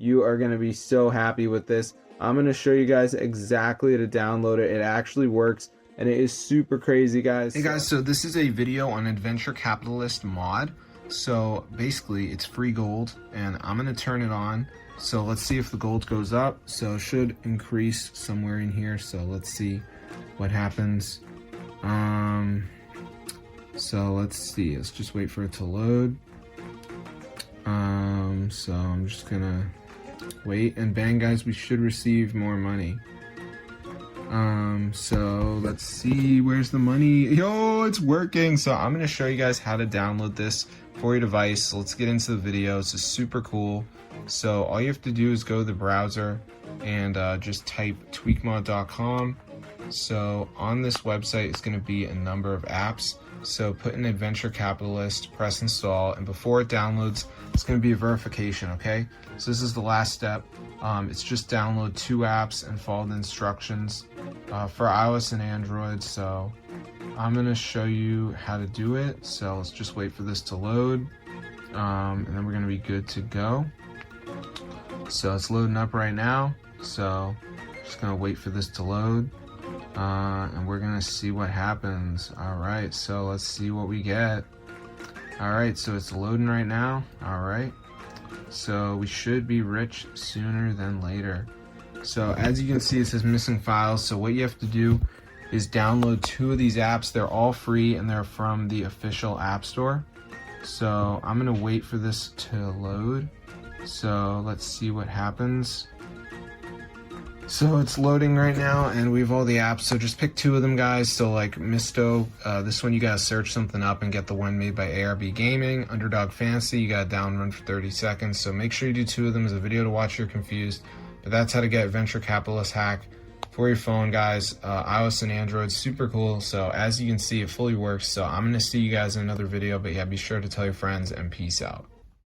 You are going to be so happy with this. I'm going to show you guys exactly how to download it. It actually works and it is super crazy, guys. Hey guys, so this is a video on Adventure Capitalist mod. So basically it's free gold and I'm gonna turn it on. So let's see if the gold goes up. So it should increase somewhere in here. So let's see what happens. So let's see, let's just wait for it to load. So I'm just gonna wait, and bang guys, we should receive more money. So let's see, where's the money? Yo, it's working. So I'm going to show you guys how to download this for your device. So let's get into the video. This is super cool. So all you have to do is go to the browser and just type tweakmod.com. So on this website it's going to be a number of apps. So put in Adventure Capitalist, press install, and before it downloads, it's going to be a verification, okay? So this is the last step. It's just download 2 apps and follow the instructions for iOS and Android. So I'm going to show you how to do it. So let's just wait for this to load, and then we're going to be good to go. So it's loading up right now. So just going to wait for this to load. And we're gonna see what happens. All right, so let's see what we get. All right, so it's loading right now. All right, so we should be rich sooner than later. So as you can see, it says missing files. So what you have to do is download 2 of these apps. They're all free and they're from the official app store. So I'm gonna wait for this to load. So let's see what happens. So it's loading right now and we have all the apps. So just pick 2 of them, guys. So like Misto, this one you gotta search something up and get the one made by ARB Gaming. Underdog Fantasy, you gotta downrun for 30 seconds. So make sure you do 2 of them as a video to watch if you're confused. But that's how to get Venture Capitalist Hack for your phone, guys. iOS and Android, super cool. So as you can see, it fully works. So I'm gonna see you guys in another video, but yeah, be sure to tell your friends and peace out.